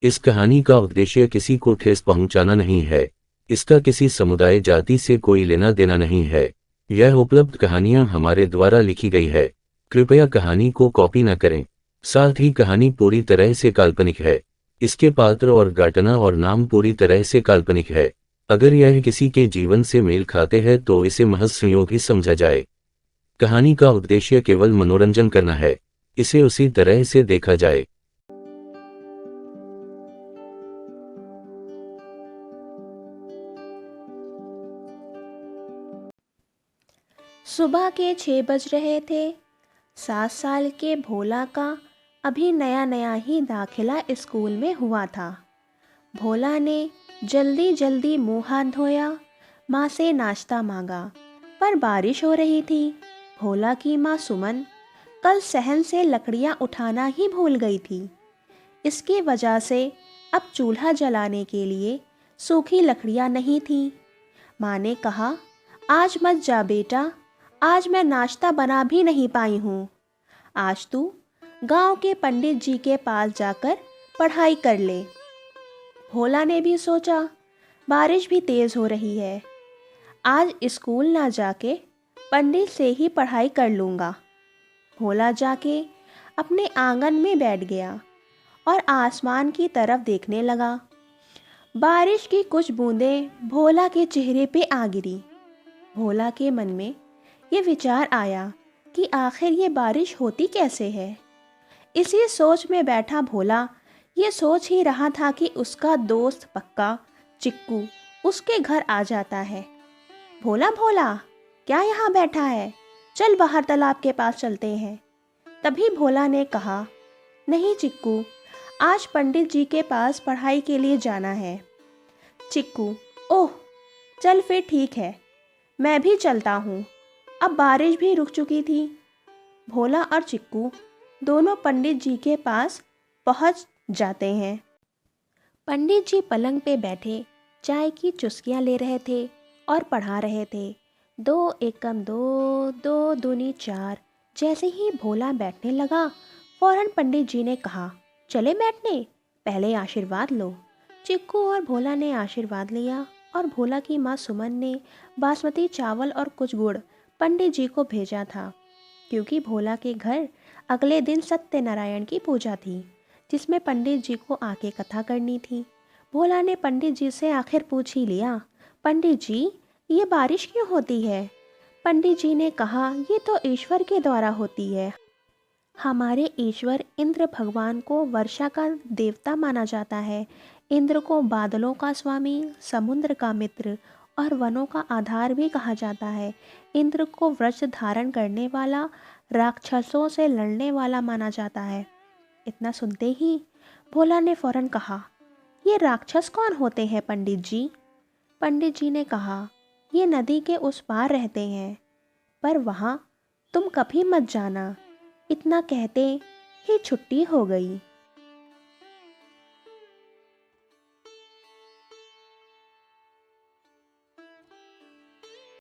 इस कहानी का उद्देश्य किसी को ठेस पहुंचाना नहीं है। इसका किसी समुदाय जाति से कोई लेना देना नहीं है। यह उपलब्ध कहानियां हमारे द्वारा लिखी गई है। कृपया कहानी को कॉपी न करें। साथ ही कहानी पूरी तरह से काल्पनिक है। इसके पात्र और घटना और नाम पूरी तरह से काल्पनिक है। अगर यह किसी के जीवन से मेल खाते हैं तो इसे महज संयोग ही समझा जाए। कहानी का उद्देश्य केवल मनोरंजन करना है। इसे उसी तरह से देखा जाए। सुबह के 6 बज रहे थे। 7 साल के भोला का अभी नया नया ही दाखिला स्कूल में हुआ था। भोला ने जल्दी जल्दी मुंह हाथ धोया, माँ से नाश्ता मांगा, पर बारिश हो रही थी। भोला की माँ सुमन कल सहन से लकड़ियाँ उठाना ही भूल गई थी। इसकी वजह से अब चूल्हा जलाने के लिए सूखी लकड़ियाँ नहीं थीं। माँ ने कहा, आज मत जा बेटा, आज मैं नाश्ता बना भी नहीं पाई हूँ। आज तू गांव के पंडित जी के पास जाकर पढ़ाई कर ले। भोला ने भी सोचा, बारिश भी तेज हो रही है, आज स्कूल ना जाके पंडित से ही पढ़ाई कर लूँगा। भोला जाके अपने आंगन में बैठ गया और आसमान की तरफ देखने लगा। बारिश की कुछ बूंदें भोला के चेहरे पे आ गिरी। भोला के मन में ये विचार आया कि आखिर ये बारिश होती कैसे है। इसी सोच में बैठा भोला ये सोच ही रहा था कि उसका दोस्त पक्का चिक्कू उसके घर आ जाता है। भोला भोला, क्या यहाँ बैठा है? चल बाहर तालाब के पास चलते हैं। तभी भोला ने कहा, नहीं चिक्कू, आज पंडित जी के पास पढ़ाई के लिए जाना है। चिक्कू, ओह चल फिर ठीक है, मैं भी चलता हूँ। अब बारिश भी रुक चुकी थी। भोला और चिक्कू दोनों पंडित जी के पास पहुँच जाते हैं। पंडित जी पलंग पे बैठे चाय की चुस्कियाँ ले रहे थे और पढ़ा रहे थे। 2 एकम 2, 2 दूनी 4। जैसे ही भोला बैठने लगा, फौरन पंडित जी ने कहा, चले बैठने, पहले आशीर्वाद लो। चिक्कू और भोला ने आशीर्वाद लिया और भोला की माँ सुमन ने बासमती चावल और कुछ गुड़ पंडित जी को भेजा था, क्योंकि भोला के घर अगले दिन सत्यनारायण की पूजा थी, जिसमें पंडित जी को आके कथा करनी थी। भोला ने पंडित जी से आखिर पूछ ही लिया, पंडित जी ये बारिश क्यों होती है? पंडित जी ने कहा, ये तो ईश्वर के द्वारा होती है। हमारे ईश्वर इंद्र भगवान को वर्षा का देवता माना जाता है। इंद्र को बादलों का स्वामी, समुद्र का मित्र और वनों का आधार भी कहा जाता है। इंद्र को वृक्ष धारण करने वाला, राक्षसों से लड़ने वाला माना जाता है। इतना सुनते ही भोला ने फौरन कहा, ये राक्षस कौन होते हैं पंडित जी? पंडित जी ने कहा, ये नदी के उस पार रहते हैं, पर वहाँ तुम कभी मत जाना। इतना कहते ही छुट्टी हो गई।